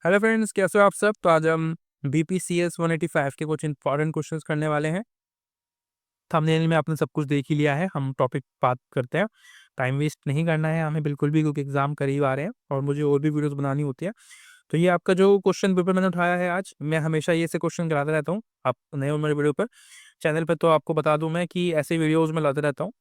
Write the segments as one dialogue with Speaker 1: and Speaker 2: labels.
Speaker 1: Hello friends, कैसे हो आप सब। तो आज हम बीपीसीएस 185 के कुछ इंपॉर्टेंट क्वेश्चंस करने वाले हैं। थंबनेल में आपने सब कुछ देख ही लिया है। हम टॉपिक बात करते हैं। टाइम वेस्ट नहीं करना है हमें बिल्कुल भी, क्योंकि एग्जाम करीब आ रहे हैं और मुझे और भी वीडियोस बनानी होती है। तो ये आपका जो क्वेश्चन पेपर मैंने उठाया है आज, मैं हमेशा ये से क्वेश्चन कराता रहता हूँ। आप नए हो मेरे वीडियो पर, चैनल पर, तो आपको बता दूं मैं कि ऐसे वीडियोज में लाते रहता हूँ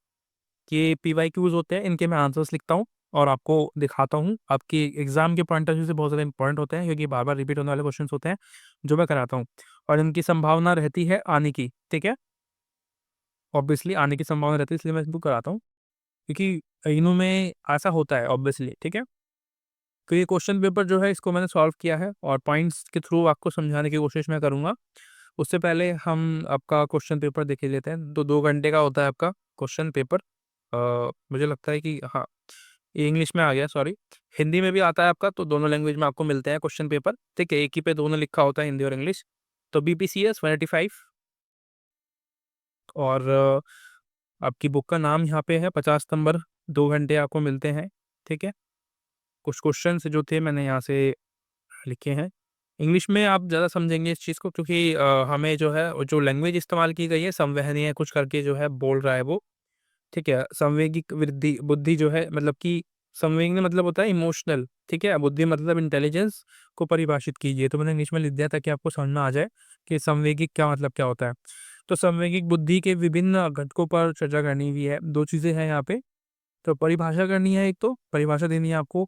Speaker 1: कि पीवाईक्यूज होते हैं, इनके मैं आंसर्स लिखता हूँ और आपको दिखाता हूँ। आपकी एग्जाम के पॉइंट ऑफ व्यू से बहुत ज़्यादा इंपॉर्टेंट होते हैं, क्योंकि बार बार रिपीट होने वाले क्वेश्चन होते हैं जो मैं कराता हूँ, और इनकी संभावना रहती है आने की। ठीक है, ऑब्वियसली आने की संभावना रहती है, इसलिए मैं इनको कराता हूँ, क्योंकि इनों में ऐसा होता है ऑब्वियसली। ठीक है, तो ये क्वेश्चन पेपर जो है इसको मैंने सॉल्व किया है और पॉइंट्स के थ्रू आपको समझाने की कोशिश मैं करूँगा। उससे पहले हम आपका क्वेश्चन पेपर देख ही लेते हैं। तो 2 घंटे का होता है आपका क्वेश्चन पेपर। मुझे लगता है कि हाँ, ये इंग्लिश में आ गया, सॉरी। हिंदी में भी आता है आपका, तो दोनों लैंग्वेज में आपको मिलते हैं क्वेश्चन पेपर। ठीक है, एक ही पे दोनों लिखा होता है, हिंदी और इंग्लिश। तो बीपीसीएस 185 और आपकी बुक का नाम यहाँ पे है 50 नंबर। 2 घंटे आपको मिलते हैं। ठीक है, कुछ क्वेश्चन जो थे मैंने यहाँ से लिखे हैं। इंग्लिश में आप ज़्यादा समझेंगे इस चीज़ को, क्योंकि हमें जो है वो जो लैंग्वेज इस्तेमाल की गई है, संवहनीय कुछ करके जो है बोल रहा है वो। ठीक है, संवेगिक वृद्धि बुद्धि जो है, मतलब कि संवेगन मतलब होता है इमोशनल। ठीक है, बुद्धि मतलब इंटेलिजेंस को परिभाषित कीजिए। तो मैंने इंग्लिश में लिख दिया ताकि आपको समझ में आ जाए कि संवेगिक क्या मतलब क्या होता है। तो संवेगिक बुद्धि के विभिन्न घटकों पर चर्चा करनी हुई है। 2 चीज़ें हैं यहाँ पे। तो परिभाषा करनी है, एक तो परिभाषा देनी है आपको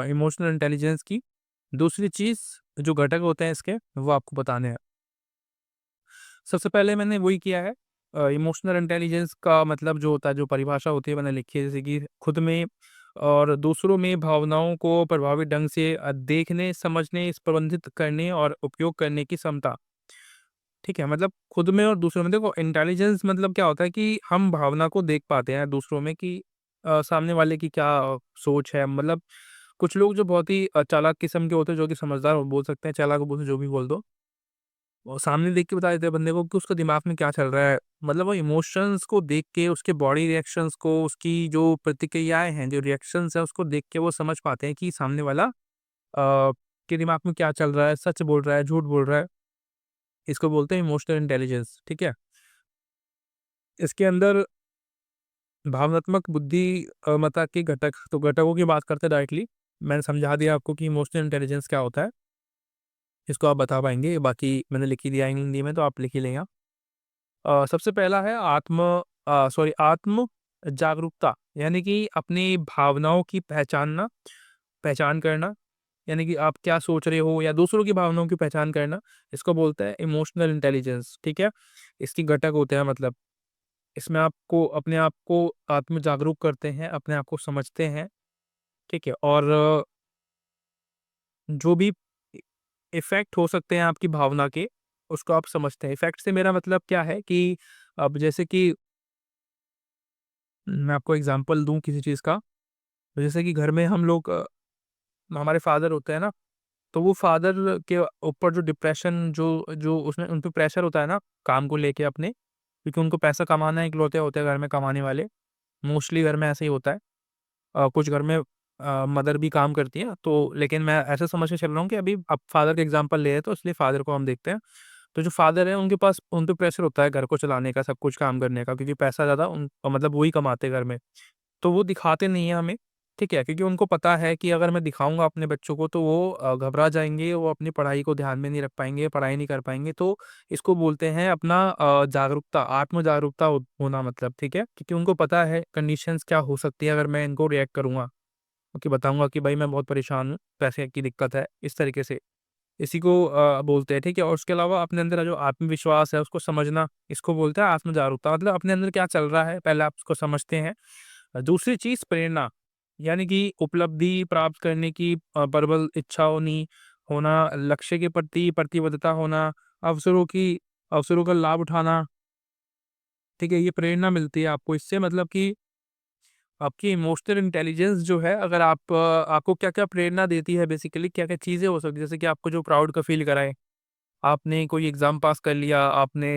Speaker 1: इमोशनल इंटेलिजेंस की। दूसरी चीज़, जो घटक होते हैं इसके, वो आपको बताने हैं। सबसे पहले मैंने वही किया है। इमोशनल इंटेलिजेंस का मतलब जो होता है, जो परिभाषा होती है, मैंने लिखी है, जैसे कि खुद में और दूसरों में भावनाओं को प्रभावी ढंग से देखने, समझने, इस प्रबंधित करने और उपयोग करने की क्षमता। ठीक है, मतलब खुद में और दूसरों में। देखो, इंटेलिजेंस मतलब क्या होता है कि हम भावना को देख पाते हैं दूसरों में, कि सामने वाले की क्या सोच है। मतलब कुछ लोग जो बहुत ही चालाक किस्म के होते हैं, जो कि समझदार बोल सकते हैं, चालाक बोल जो भी बोल दो, वो सामने देख के बता देते हैं बंदे को कि उसका दिमाग में क्या चल रहा है। मतलब वो इमोशंस को देख के, उसके बॉडी रिएक्शंस को, उसकी जो प्रतिक्रियाएँ हैं, जो रिएक्शंस हैं, उसको देख के वो समझ पाते हैं कि सामने वाला के दिमाग में क्या चल रहा है, सच बोल रहा है, झूठ बोल रहा है। इसको बोलते हैं इमोशनल इंटेलिजेंस। ठीक है? इसके अंदर भावनात्मक बुद्धिमत्ता के घटक, तो घटकों की बात करते हैं डायरेक्टली। मैंने समझा दिया आपको कि इमोशनल इंटेलिजेंस क्या होता है। इसको आप बता पाएँगे, बाकी मैंने लिख ही दिया है हिंदी में, तो आप लिख ही लेंगे। सबसे पहला है आत्म जागरूकता, यानी कि अपनी भावनाओं की पहचान करना। यानी कि आप क्या सोच रहे हो, या दूसरों की भावनाओं की पहचान करना, इसको बोलते हैं इमोशनल इंटेलिजेंस। ठीक है? इसकी घटक होते हैं, मतलब इसमें आपको अपने आप को आत्म जागरूक करते हैं, अपने आप को समझते हैं। ठीक है? और जो भी इफ़ेक्ट हो सकते हैं आपकी भावना के, उसको आप समझते हैं। इफ़ेक्ट से मेरा मतलब क्या है कि अब जैसे कि मैं आपको एग्ज़ाम्पल दूँ किसी चीज़ का, तो जैसे कि घर में हम लोग हमारे फादर होते हैं ना, तो वो फादर के ऊपर जो डिप्रेशन, जो जो उसमें उन पे प्रेशर होता है ना, काम को लेके अपने, क्योंकि उनको पैसा कमाना है, इकलौते होते हैं घर में कमाने वाले। मोस्टली घर में ऐसे ही होता है। कुछ घर में मदर भी काम करती है, तो लेकिन मैं ऐसे समझ के चल रहा हूँ कि अभी अब फादर का एग्ज़ाम्पल ले रहे हैं, तो इसलिए फादर को हम देखते हैं। तो जो फादर हैं, उनके पास उन पे प्रेशर होता है घर को चलाने का, सब कुछ काम करने का, क्योंकि पैसा ज़्यादा मतलब वही कमाते हैं घर में। तो वो दिखाते नहीं हैं हमें। ठीक है? क्योंकि उनको पता है कि अगर मैं दिखाऊँगा अपने बच्चों को, तो वो घबरा जाएँगे, वो अपनी पढ़ाई को ध्यान में नहीं रख पाएँगे, पढ़ाई नहीं कर पाएँगे। तो इसको बोलते हैं अपना जागरूकता, आत्म जागरूकता होना, मतलब। ठीक है? क्योंकि उनको पता है कंडीशंस क्या हो सकती है अगर मैं इनको रिएक्ट करूँगा। कि बताऊँगा कि भाई मैं बहुत परेशान हूँ, पैसे की दिक्कत है, इस तरीके से। इसी को बोलते हैं। ठीक है? और उसके अलावा अपने अंदर जो आत्मविश्वास है उसको समझना, इसको बोलते हैं आत्म जागरूकता। मतलब अपने अंदर क्या चल रहा है, पहले आप उसको समझते हैं। दूसरी चीज़ प्रेरणा, यानी कि उपलब्धि प्राप्त करने की प्रबल इच्छा होना, लक्ष्य के प्रति प्रतिबद्धता होना, अवसरों की अवसरों का लाभ उठाना। ठीक है? ये प्रेरणा मिलती है आपको इससे, मतलब कि आपकी इमोशनल इंटेलिजेंस जो है, अगर आपको क्या-क्या प्रेरणा देती है, बेसिकली क्या-क्या चीज़ें हो सकती है, जैसे कि आपको जो प्राउड का फ़ील कराए। आपने कोई एग्ज़ाम पास कर लिया, आपने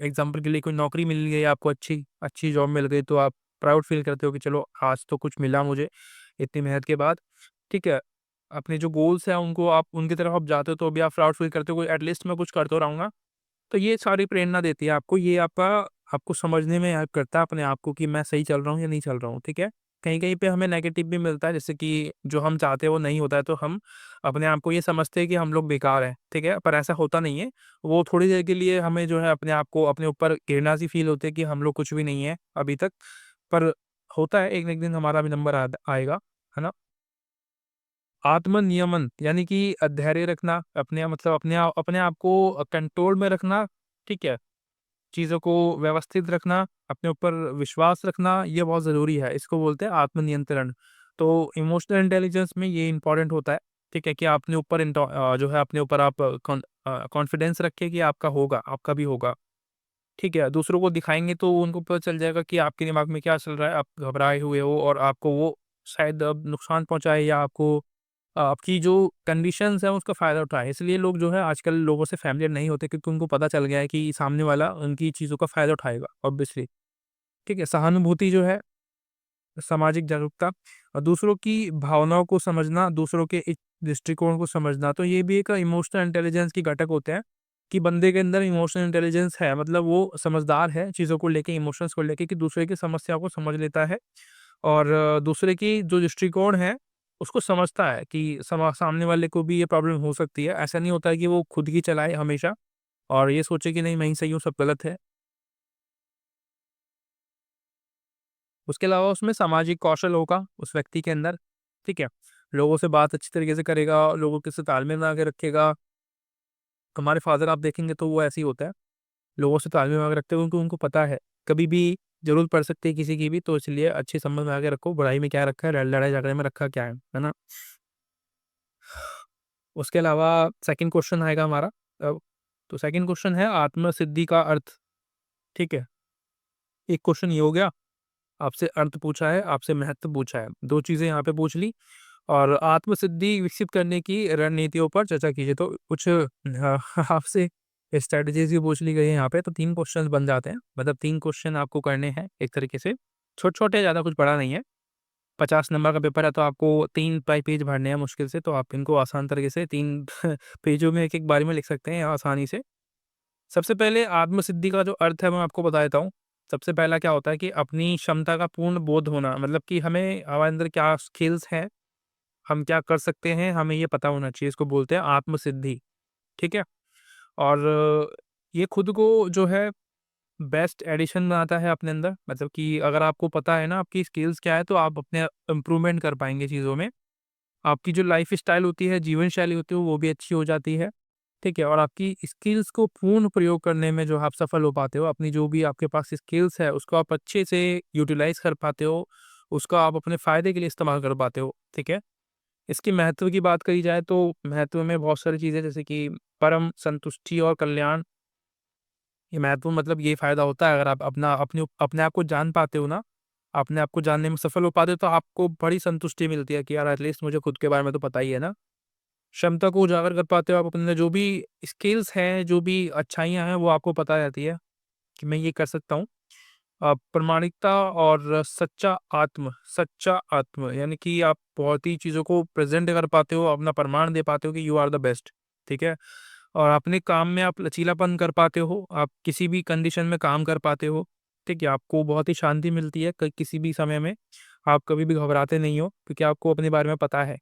Speaker 1: एग्ज़ाम्पल के लिए कोई नौकरी मिल गई आपको, अच्छी अच्छी जॉब मिल गई, तो आप प्राउड फ़ील करते हो कि चलो आज तो कुछ मिला मुझे, इतनी मेहनत के बाद। ठीक है? अपने जो गोल्स हैं उनको आप उनकी तरफ आप जाते हो तो भी आप प्राउड फील करते हो, कोई एटलीस्ट मैं कुछ कर तो रहूँगा। तो ये सारी प्रेरणा देती है आपको, ये आपको समझने में हेल्प करता है अपने आप को कि मैं सही चल रहा हूँ या नहीं चल रहा हूँ, ठीक है? कहीं-कहीं पे हमें नेगेटिव भी मिलता है, जैसे कि जो हम चाहते हैं वो नहीं होता है, तो हम अपने आप को ये समझते हैं कि हम लोग बेकार हैं, ठीक है? पर ऐसा होता नहीं है। वो थोड़ी देर के लिए हमें जो है अपने आप को अपने ऊपर घृणा-सी फ़ील होती है कि हम लोग कुछ भी नहीं है अभी तक, पर होता है एक न एक दिन हमारा भी नंबर आएगा, है ना? आत्म-नियमन यानी कि धैर्य रखना, मतलब अपने आप को कंट्रोल में रखना, ठीक है? चीज़ों को व्यवस्थित रखना, अपने ऊपर विश्वास रखना, ये बहुत ज़रूरी है। इसको बोलते हैं आत्म-नियंत्रण। तो इमोशनल इंटेलिजेंस में ये इम्पोर्टेंट होता है, ठीक है? कि अपने ऊपर जो है अपने ऊपर आप कॉन्फिडेंस रखें कि आपका होगा, आपका भी होगा, ठीक है? दूसरों को दिखाएँगे तो उनको पता चल जाएगा कि आपके दिमाग में क्या चल रहा है, आप घबराए हुए हो और आपको वो शायद अब नुकसान पहुँचाए या आपको आपकी जो कंडीशंस हैं उसका फ़ायदा उठाएँ। इसलिए लोग जो है आजकल लोगों से फ़ैमिलियर नहीं होते, क्योंकि उनको पता चल गया है कि सामने वाला उनकी चीज़ों का फ़ायदा उठाएगा ऑब्वियसली, ठीक है? सहानुभूति जो है, सामाजिक जागरूकता और दूसरों की भावनाओं को समझना, दूसरों के इस दृष्टिकोण को समझना, तो ये भी एक इमोशनल इंटेलिजेंस की घटक होते हैं कि बंदे के अंदर इमोशनल इंटेलिजेंस है, मतलब वो समझदार है चीज़ों को लेके, इमोशंस को लेके, कि दूसरे की समस्या को समझ लेता है और दूसरे की जो दृष्टिकोण है, उसको समझता है कि सामने वाले को भी ये प्रॉब्लम हो सकती है। ऐसा नहीं होता है कि वो खुद ही चलाए हमेशा और ये सोचे कि नहीं मैं ही सही हूँ, सब गलत है। उसके अलावा उसमें सामाजिक कौशल होगा उस व्यक्ति के अंदर, ठीक है? लोगों से बात अच्छी तरीके से करेगा, लोगों के साथ तालमेल बना के रखेगा। हमारे फादर आप देखेंगे तो वो ऐसे ही होता है, लोगों से तालमेल बना के रखते हैं क्योंकि उनको पता है, कभी भी ज़रूरत पड़ सकती है किसी की भी, तो इसलिए अच्छे संबंध बना के रखो, बुराई में क्या रखा है, लड़ाई-झगड़े में रखा क्या है ना? उसके अलावा सेकंड क्वेश्चन आएगा हमारा अब, तो सेकंड क्वेश्चन है आत्म-सिद्धि का अर्थ, ठीक है? एक क्वेश्चन ये हो गया, आपसे अर्थ पूछा है, आपसे महत्व पूछा है, 2 चीज़ें यहाँ पे पूछ ली और आत्म-सिद्धि विकसित करने की रणनीतियों पर चर्चा कीजिए। तो कुछ आपसे स्ट्रैटेजीज़ भी पूछ ली गई है यहाँ पे, तो 3 क्वेश्चन्स बन जाते हैं, मतलब 3 क्वेश्चन आपको करने हैं एक तरीके से, छोटे-छोटे, ज़्यादा कुछ बड़ा नहीं है। 50 नंबर का पेपर है तो आपको 3 पेज भरने हैं मुश्किल से, तो आप इनको आसान तरीके से 3 पेजों में एक-एक बारी में लिख सकते हैं आसानी से। सबसे पहले आत्म-सिद्धि का जो अर्थ है मैं आपको बता देता हूँ। सबसे पहला क्या होता है कि अपनी क्षमता का पूर्ण बोध होना, मतलब कि हमें हमारे अंदर क्या स्किल्स हैं, हम क्या कर सकते हैं, हमें ये पता होना चाहिए, इसको बोलते हैं आत्म-सिद्धि, ठीक है? और ये खुद को जो है बेस्ट एडिशन बनाता है अपने अंदर, मतलब कि अगर आपको पता है ना आपकी स्किल्स क्या है, तो आप अपने इम्प्रूवमेंट कर पाएँगे चीज़ों में। आपकी जो लाइफ़स्टाइल होती है, जीवन शैली होती है, वो भी अच्छी हो जाती है, ठीक है? और आपकी स्किल्स को पूर्ण प्रयोग करने में जो आप सफल हो पाते हो, अपनी जो भी आपके पास स्किल्स है, उसको आप अच्छे से यूटिलाइज़ कर पाते हो, उसका आप अपने फ़ायदे के लिए इस्तेमाल कर पाते हो, ठीक है? इसके महत्व की बात करी जाए तो महत्व में बहुत सारी चीज़ें, जैसे कि परम संतुष्टि और कल्याण। ये महत्वपूर्ण मतलब ये फ़ायदा होता है अगर आप अपने आप को जान पाते हो ना, अपने आप को जानने में सफल हो पाते हो तो आपको बड़ी संतुष्टि मिलती है कि यार एटलीस्ट मुझे खुद के बारे में तो पता ही है ना। क्षमता को उजागर कर पाते हो आप, अपने अंदर जो भी स्किल्स हैं, जो भी अच्छाइयाँ हैं वो आपको पता रहती है कि मैं ये कर सकता हूँ। प्रामाणिकता और सच्चा आत्म यानी कि आप बहुत ही चीज़ों को प्रेज़ेंट कर पाते हो, अपना प्रमाण दे पाते हो कि यू आर द बेस्ट, ठीक है? और अपने काम में आप लचीलापन कर पाते हो, आप किसी भी कंडीशन में काम कर पाते हो, ठीक है? आपको बहुत ही शांति मिलती है क किसी भी समय में, आप कभी भी घबराते नहीं हो क्योंकि आपको अपने बारे में पता है।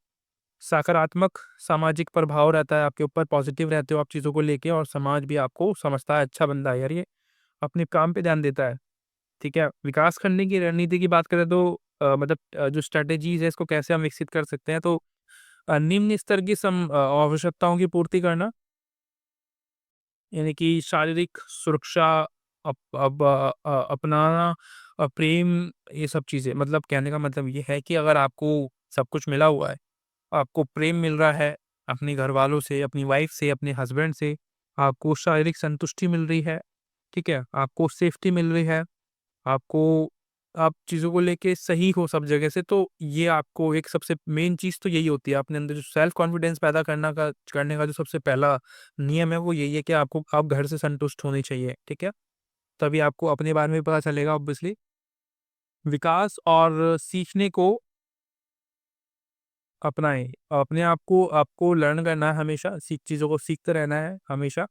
Speaker 1: सकारात्मक सामाजिक प्रभाव रहता है आपके ऊपर, पॉज़िटिव रहते हो आप चीज़ों को लेके और समाज भी आपको समझता है, अच्छा बंदा है यार ये, अपने काम पे ध्यान देता है। ठीक है, विकास करने की रणनीति की बात करें तो मतलब जो स्ट्रैटेजीज़ है इसको कैसे हम विकसित कर सकते हैं, तो निम्न स्तर की आवश्यकताओं की पूर्ति करना, यानी कि शारीरिक सुरक्षा, अपनाना, प्रेम, ये सब चीज़ें, मतलब कहने का मतलब ये है कि अगर आपको सब कुछ मिला हुआ है, आपको प्रेम मिल रहा है अपने घरवालों से, अपनी वाइफ़ से, अपने हस्बैंड से, आपको शारीरिक संतुष्टि मिल रही है, ठीक है? आपको सेफ्टी मिल रही है, आपको आप चीज़ों को लेके सही हो सब जगह से, तो ये आपको एक सबसे मेन चीज़ तो यही होती है, अपने अंदर जो सेल्फ कॉन्फिडेंस पैदा करने का जो सबसे पहला नियम है, वो यही है कि आपको आप घर से संतुष्ट होने चाहिए, ठीक है? तभी आपको अपने बारे में भी पता चलेगा ऑब्वियसली। विकास और सीखने को अपनाएँ। अपने आप को आपको लर्न करना है हमेशा, चीज़ों को सीखते रहना है हमेशा।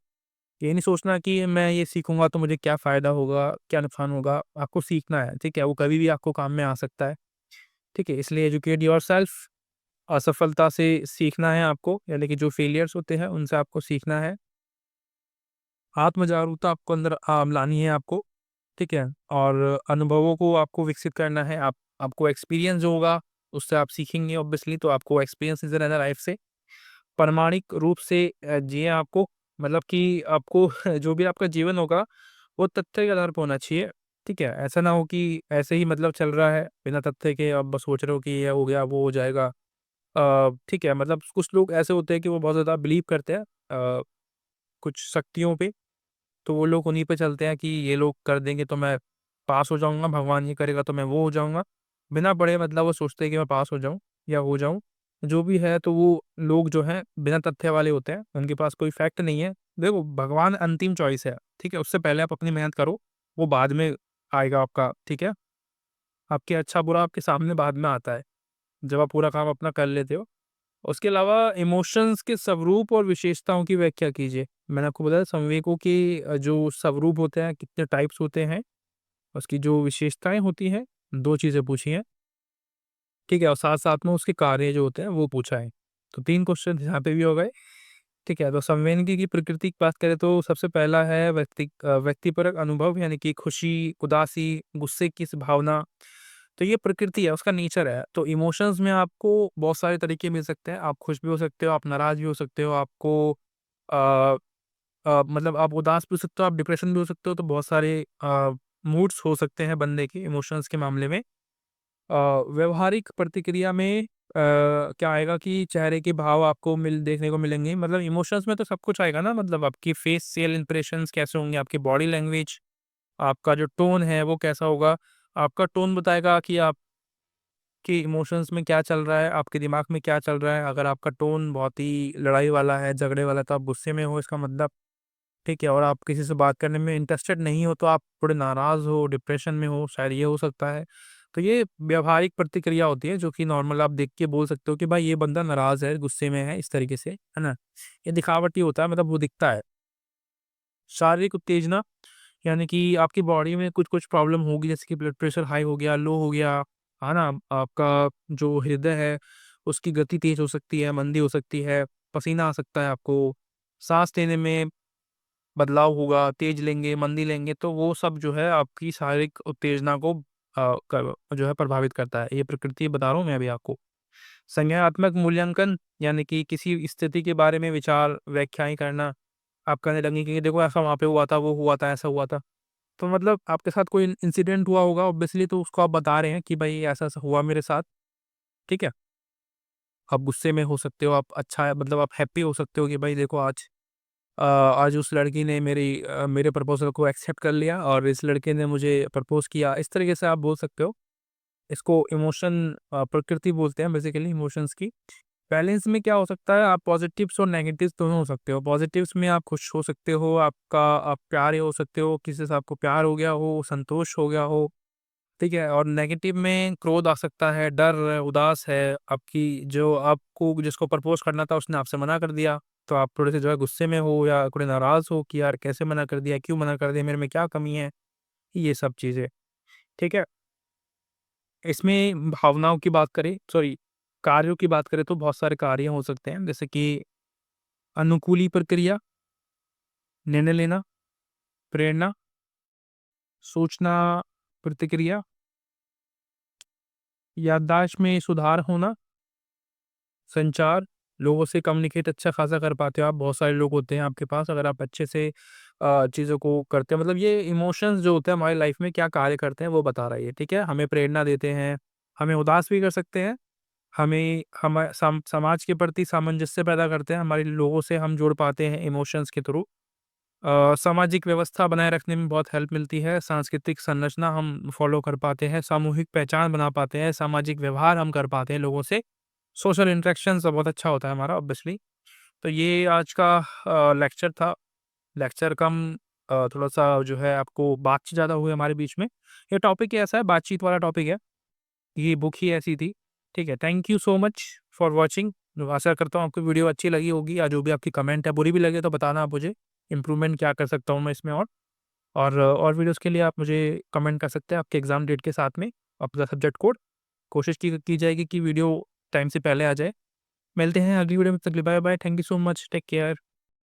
Speaker 1: ये नहीं सोचना कि मैं ये सीखूँगा तो मुझे क्या फ़ायदा होगा, क्या नुकसान होगा, आपको सीखना है, ठीक है? वो कभी भी आपको काम में आ सकता है, ठीक है? इसलिए एजुकेट योरसेल्फ। असफलता से सीखना है आपको, यानी कि जो फेलियर्स होते हैं उनसे आपको सीखना है। आत्म जागरूकता आपको अंदर लानी है आपको, ठीक है? और अनुभवों को आपको विकसित करना है। आपको एक्सपीरियंस जो होगा उससे आप सीखेंगे ऑब्वियसली, तो आपको एक्सपीरियंस इज़ रहना लाइफ़ से। प्रामाणिक रूप से जिए आपको, मतलब कि आपको जो भी आपका जीवन होगा वो तथ्य के आधार पे होना चाहिए, ठीक है? ऐसा ना हो कि ऐसे ही मतलब चल रहा है बिना तथ्य के, आप बस सोच रहे हो कि ये हो गया, वो हो जाएगा। ठीक है, मतलब कुछ लोग ऐसे होते हैं कि वो बहुत ज़्यादा बिलीव करते हैं कुछ शक्तियों पे, तो वो लोग उन्हीं पे चलते हैं कि ये लोग कर देंगे तो मैं पास हो जाऊँगा, भगवान ये करेगा तो मैं वो हो जाऊँगा। बिना पढ़े मतलब वो सोचते हैं कि मैं पास हो जाऊँ या हो जाऊँ। जो भी है तो वो लोग जो हैं बिना तथ्य वाले होते हैं, उनके पास कोई फैक्ट नहीं है। देखो भगवान अंतिम चॉइस है, ठीक है? उससे पहले आप अपनी मेहनत करो, वो बाद में आएगा आपका, ठीक है? आपके अच्छा-बुरा आपके सामने बाद में आता है, जब आप पूरा काम अपना कर लेते हो। उसके अलावा इमोशंस के स्वरूप और विशेषताओं की व्याख्या कीजिए। मैंने आपको बताया संवेगों के जो स्वरूप होते हैं, कितने टाइप्स होते हैं, उसकी जो विशेषताएँ होती हैं, 2 चीज़ें पूछी हैं, ठीक है? और साथ-साथ में उसके कार्य जो होते हैं, वो पूछा है। तो 3 क्वेश्चन यहाँ पे भी हो गए, ठीक है? तो संवेदना की प्रकृति की बात करें तो सबसे पहला है व्यक्तिपरक अनुभव, यानी कि खुशी, उदासी, गुस्से की स भावना। तो ये प्रकृति है, उसका नेचर है। तो इमोशंस में आपको बहुत सारे तरीके मिल सकते हैं। आप खुश भी हो सकते हो, आप नाराज़ भी हो सकते हो, आपको अ मतलब आप उदास भी हो सकते हो, आप डिप्रेशन भी हो सकते हो, तो बहुत सारे मूड्स हो सकते हैं बंदे के इमोशंस के मामले में। व्यावहारिक प्रतिक्रिया में क्या आएगा कि चेहरे के भाव आपको देखने को मिलेंगे, मतलब इमोशंस में तो सब कुछ आएगा ना, मतलब आपकी फेशियल इंप्रेशंस कैसे होंगे, आपकी बॉडी लैंग्वेज, आपका जो टोन है वो कैसा होगा। आपका टोन बताएगा कि आपके इमोशंस में क्या चल रहा है, आपके दिमाग में क्या चल रहा है। अगर आपका टोन बहुत ही लड़ाई वाला है, झगड़े वाला है, तो आप गुस्से में हो इसका मतलब, ठीक है? और आप किसी से बात करने में इंटरेस्टेड नहीं हो, तो आप थोड़े नाराज़ हो, डिप्रेशन में हो, शायद ये हो सकता है। तो ये व्यावहारिक प्रतिक्रिया होती है, जो कि नॉर्मल आप देख के बोल सकते हो कि भाई ये बंदा नाराज़ है, गुस्से में है, इस तरीके से, है ना? ये दिखावटी होता है, मतलब वो दिखता है। शारीरिक उत्तेजना, यानी कि आपकी बॉडी में कुछ-कुछ प्रॉब्लम होगी, जैसे कि ब्लड प्रेशर हाई हो गया, लो हो गया, है ना? आपका जो हृदय है, उसकी गति तेज़ हो सकती है, मंदी हो सकती है, पसीना आ सकता है आपको, साँस लेने में बदलाव होगा, तेज़ लेंगे, मंदी लेंगे, तो वो सब जो है आपकी शारीरिक उत्तेजना को जो है प्रभावित करता है। ये प्रकृति बता रहा हूँ मैं अभी आपको। संज्ञानात्मक मूल्यांकन, यानी कि किसी स्थिति के बारे में विचार, व्याख्याएँ करना। आप कहने लगेंगे कि देखो ऐसा वहाँ पे हुआ था, वो हुआ था, ऐसा हुआ था। तो मतलब आपके साथ कोई इंसिडेंट हुआ होगा ऑब्वियसली, तो उसको आप बता रहे हैं कि भाई ऐसा-ऐसा हुआ मेरे साथ, ठीक है? आप गुस्से में हो सकते हो, आप अच्छा मतलब आप हैप्पी हो सकते हो कि भाई देखो आज उस लड़की ने मेरे प्रपोज़ल को एक्सेप्ट कर लिया और इस लड़के ने मुझे प्रपोज़ किया। इस तरीके से आप बोल सकते हो। इसको प्रकृति बोलते हैं बेसिकली इमोशंस की। बैलेंस में क्या हो सकता है, आप पॉज़िटिव्स और नेगेटिव्स दोनों हो सकते हो। पॉज़िटिव्स में आप खुश हो सकते हो, आप प्यारे हो सकते हो, किसी से आपको प्यार हो गया हो, संतोष हो गया हो, ठीक है? और नेगेटिव में क्रोध आ सकता है, डर है, उदास है, आपकी जो आपको जिसको प्रपोज़ करना था उसने आपसे मना कर दिया, तो आप थोड़े-से जो है गुस्से में हो या थोड़े नाराज़ हो कि यार कैसे मना कर दिया, क्यों मना कर दिया, मेरे में क्या कमी है? ये सब चीज़ें, ठीक है? इसमें भावनाओं की बात करें, सॉरी, कार्यों की बात करें तो बहुत सारे कार्य हो सकते हैं, जैसे कि अनुकूली प्रक्रिया, निर्णय लेना, प्रेरणा, सूचना प्रतिक्रिया, याददाश्त में सुधार होना, संचार, लोगों से कम्युनिकेट अच्छा खासा कर पाते हो आप, बहुत सारे लोग होते हैं आपके पास, अगर आप अच्छे से चीज़ों को करते हो, मतलब ये इमोशंस जो होते हैं हमारी लाइफ में क्या कार्य करते हैं वो बता रहा है ये, ठीक है? हमें प्रेरणा देते हैं, हमें उदास भी कर सकते हैं, हमें समाज के प्रति सामंजस्य पैदा करते हैं, हमारे लोगों से हम जुड़ पाते हैं इमोशंस के थ्रू। सामाजिक व्यवस्था बनाए रखने में बहुत हेल्प मिलती है, सांस्कृतिक संरचना हम फॉलो कर पाते हैं, सामूहिक पहचान बना पाते हैं, सामाजिक व्यवहार हम कर पाते हैं लोगों से, सोशल इंटरेक्शंस बहुत अच्छा होता है हमारा ऑब्वियसली। तो ये आज का लेक्चर था। लेक्चर कम, थोड़ा-सा जो है आपको बातचीत ज़्यादा हुई हमारे बीच में। ये टॉपिक ही ऐसा है, बातचीत वाला टॉपिक है। ये बुक ही ऐसी थी। ठीक है, thank you so much for watching. आशा करता हूँ आपको वीडियो अच्छी लगी होगी, या जो भी आपकी कमेंट है बुरी भी लगे तो बताना आप मुझे, इम्प्रूवमेंट क्या कर सकता हूँ मैं इसमें। और वीडियोज़ के लिए आप मुझे कमेंट कर सकते हैं आपके एग्ज़ाम डेट के साथ में अपना सब्जेक्ट कोड। कोशिश की जाएगी कि वीडियो टाइम से पहले आ जाए। मिलते हैं अगली वीडियो में, तब तक के लिए bye bye, thank you so much, take care.